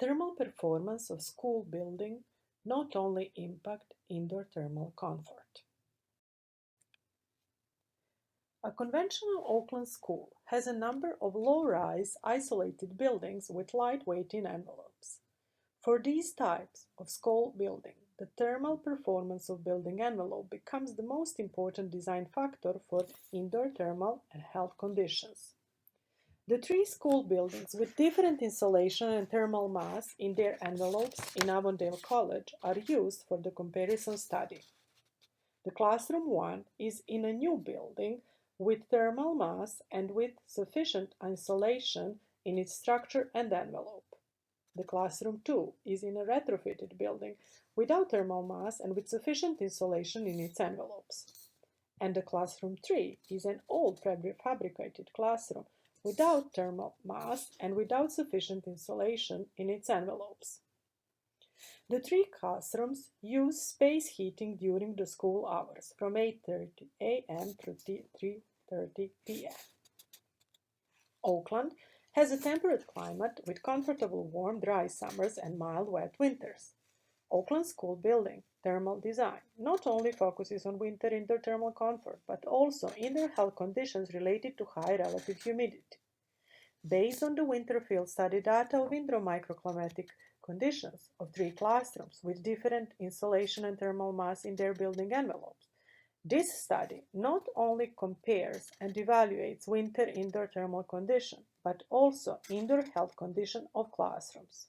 Thermal performance of school building not only impact indoor thermal comfort. A conventional Auckland school has a number of low-rise, isolated buildings with lightweight in envelopes. For these types of school building, the thermal performance of building envelope becomes the most important design factor for indoor thermal and health conditions. The three school buildings with different insulation and thermal mass in their envelopes in Avondale College are used for the comparison study. The classroom 1 is in a new building with thermal mass and with sufficient insulation in its structure and envelope. The classroom 2 is in a retrofitted building without thermal mass and with sufficient insulation in its envelopes. And the classroom 3 is an old fabricated classroom without thermal mass and without sufficient insulation in its envelopes. The three classrooms use space heating during the school hours from 8:30 a.m. to 3:30 p.m. Auckland has a temperate climate with comfortable warm dry summers and mild wet winters. Auckland School Building thermal design not only focuses on winter indoor thermal comfort but also indoor health conditions related to high relative humidity. Based on the winter field study data of indoor microclimatic conditions of three classrooms with different insulation and thermal mass in their building envelopes, this study not only compares and evaluates winter indoor thermal condition, but also indoor health condition of classrooms.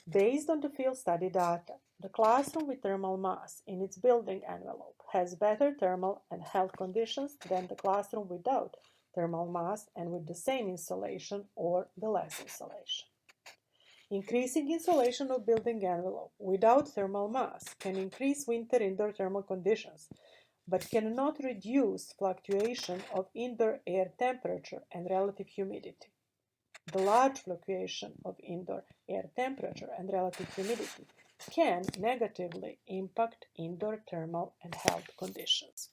Based on the field study data, the classroom with thermal mass in its building envelope has better thermal and health conditions than the classroom without thermal mass and with the same insulation or the less insulation. Increasing insulation of building envelope without thermal mass can increase winter indoor thermal conditions, but cannot reduce fluctuation of indoor air temperature and relative humidity. The large fluctuation of indoor air temperature and relative humidity can negatively impact indoor thermal and health conditions.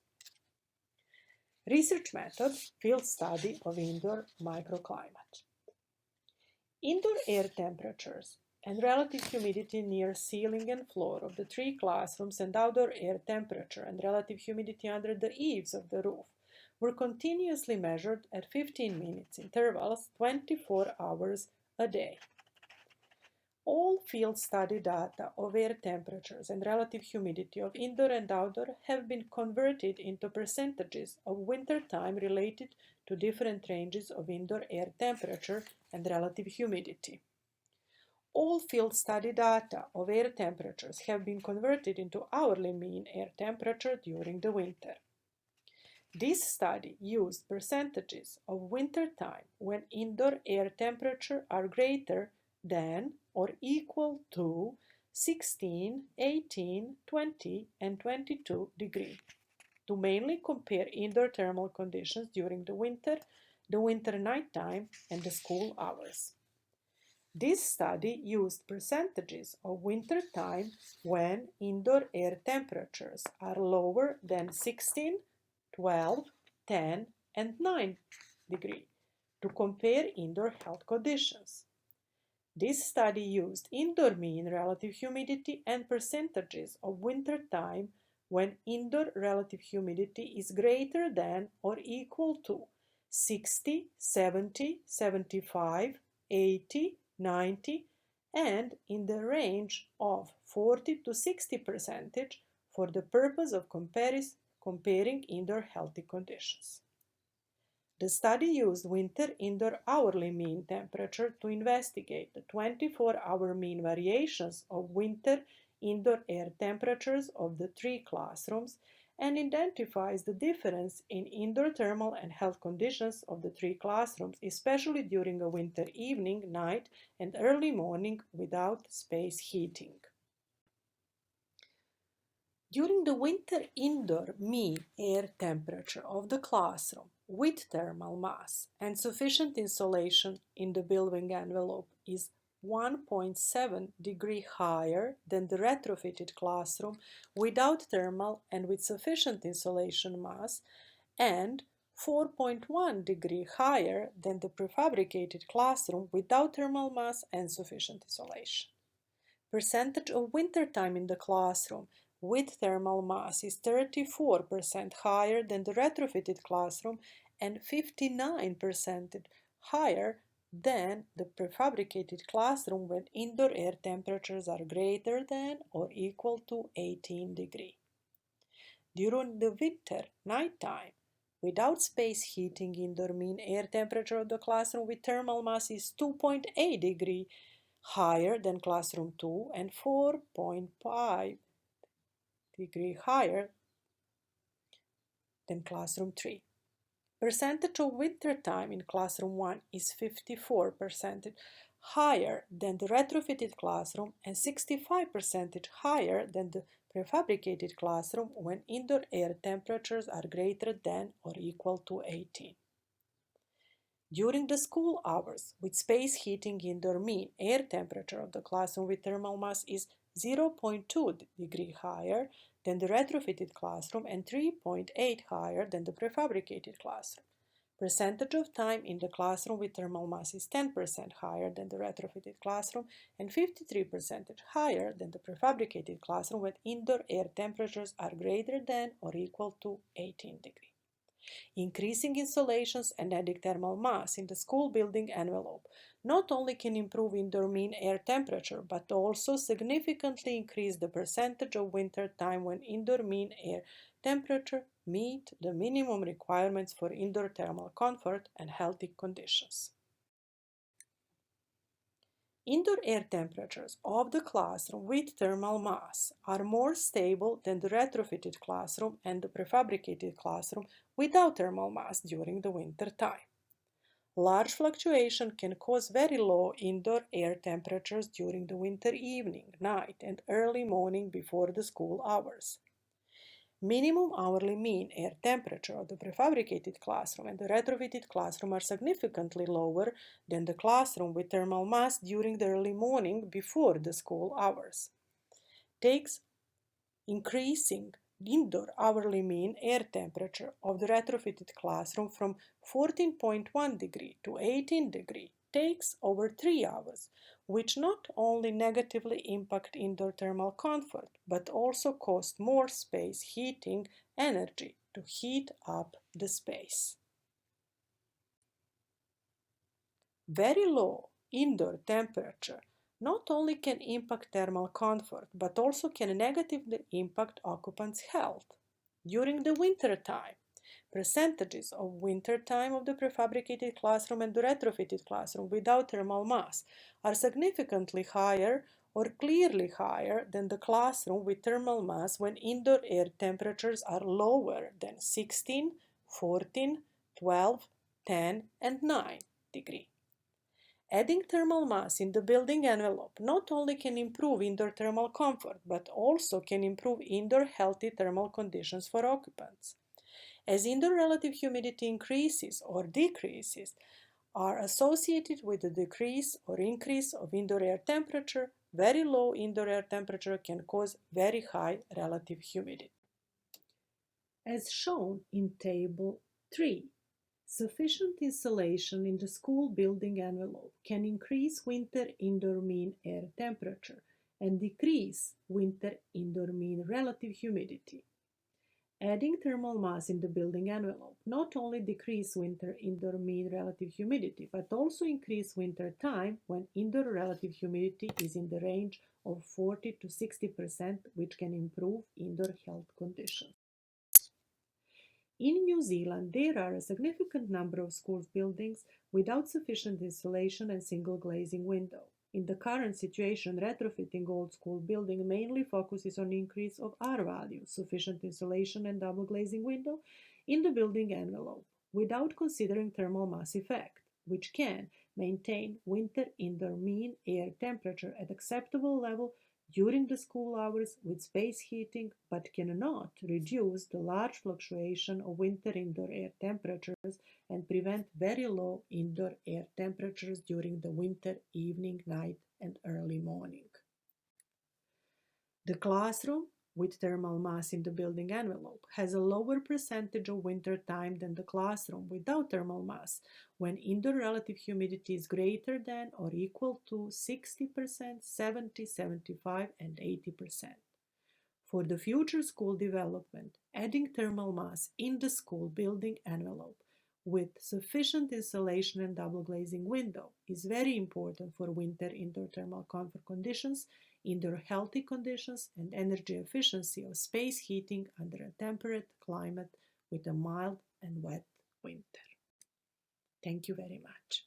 Research method, field study of indoor microclimate. Indoor air temperatures and relative humidity near ceiling and floor of the three classrooms and outdoor air temperature and relative humidity under the eaves of the roof were continuously measured at 15 minutes intervals 24 hours a day. All field study data of air temperatures and relative humidity of indoor and outdoor have been converted into percentages of winter time related to different ranges of indoor air temperature and relative humidity. All field study data of air temperatures have been converted into hourly mean air temperature during the winter. This study used percentages of winter time when indoor air temperature are greater than or equal to 16, 18, 20, and 22 degrees to mainly compare indoor thermal conditions during the winter nighttime, and the school hours. This study used percentages of winter time when indoor air temperatures are lower than 16, 12, 10, and 9 degrees to compare indoor health conditions. This study used indoor mean relative humidity and percentages of winter time when indoor relative humidity is greater than or equal to 60, 70, 75, 80, 90, and in the range of 40 to 60% for the purpose of comparing indoor healthy conditions. The study used winter indoor hourly mean temperature to investigate the 24-hour mean variations of winter indoor air temperatures of the three classrooms and identifies the difference in indoor thermal and health conditions of the three classrooms, especially during a winter evening, night, and early morning without space heating. During the winter indoor mean air temperature of the classroom with thermal mass and sufficient insulation in the building envelope is 1.7 degrees higher than the retrofitted classroom without thermal and with sufficient insulation mass, and 4.1 degree higher than the prefabricated classroom without thermal mass and sufficient insulation. Percentage of winter time in the classroom with thermal mass is 34% higher than the retrofitted classroom and 59% higher than the prefabricated classroom when indoor air temperatures are greater than or equal to 18 degrees. During the winter nighttime, without space heating, indoor mean air temperature of the classroom with thermal mass is 2.8 degrees higher than classroom 2 and 4.5 degrees higher than classroom 3. Percentage of winter time in classroom 1 is 54% higher than the retrofitted classroom and 65% higher than the prefabricated classroom when indoor air temperatures are greater than or equal to 18. During the school hours, with space heating, indoor mean air temperature of the classroom with thermal mass is 0.2 degrees higher than the retrofitted classroom and 3.8 higher than the prefabricated classroom. Percentage of time in the classroom with thermal mass is 10% higher than the retrofitted classroom and 53% higher than the prefabricated classroom when indoor air temperatures are greater than or equal to 18 degrees. Increasing installations and adding thermal mass in the school building envelope not only can improve indoor mean air temperature but also significantly increase the percentage of winter time when indoor mean air temperature meet the minimum requirements for indoor thermal comfort and healthy conditions. Indoor air temperatures of the classroom with thermal mass are more stable than the retrofitted classroom and the prefabricated classroom without thermal mass during the winter time. Large fluctuation can cause very low indoor air temperatures during the winter evening, night, and early morning before the school hours. Minimum hourly mean air temperature of the prefabricated classroom and the retrofitted classroom are significantly lower than the classroom with thermal mass during the early morning before the school hours. Takes increasing indoor hourly mean air temperature of the retrofitted classroom from 14.1 degree to 18 degree takes over 3 hours, which not only negatively impact indoor thermal comfort, but also cost more space heating energy to heat up the space. Very low indoor temperature not only can impact thermal comfort, but also can negatively impact occupants' health. During the winter time, percentages of winter time of the prefabricated classroom and the retrofitted classroom without thermal mass are significantly higher or clearly higher than the classroom with thermal mass when indoor air temperatures are lower than 16, 14, 12, 10, and 9 degrees. Adding thermal mass in the building envelope not only can improve indoor thermal comfort, but also can improve indoor healthy thermal conditions for occupants. As indoor relative humidity increases or decreases are associated with a decrease or increase of indoor air temperature, very low indoor air temperature can cause very high relative humidity. As shown in Table 3, sufficient insulation in the school building envelope can increase winter indoor mean air temperature and decrease winter indoor mean relative humidity. Adding thermal mass in the building envelope not only decrease winter indoor mean relative humidity, but also increase winter time when indoor relative humidity is in the range of 40 to 60%, which can improve indoor health conditions. In New Zealand, there are a significant number of school buildings without sufficient insulation and single glazing window. In the current situation, retrofitting old school building mainly focuses on increase of R value, sufficient insulation and double glazing window in the building envelope, without considering thermal mass effect, which can maintain winter indoor mean air temperature at acceptable level during the school hours with space heating, but cannot reduce the large fluctuation of winter indoor air temperatures and prevent very low indoor air temperatures during the winter evening, night, and early morning. The classroom with thermal mass in the building envelope has a lower percentage of winter time than the classroom without thermal mass when indoor relative humidity is greater than or equal to 60%, 70, 75, and 80%. For the future school development, adding thermal mass in the school building envelope with sufficient insulation and double glazing window is very important for winter indoor thermal comfort conditions, indoor healthy conditions, and energy efficiency of space heating under a temperate climate with a mild and wet winter. Thank you very much.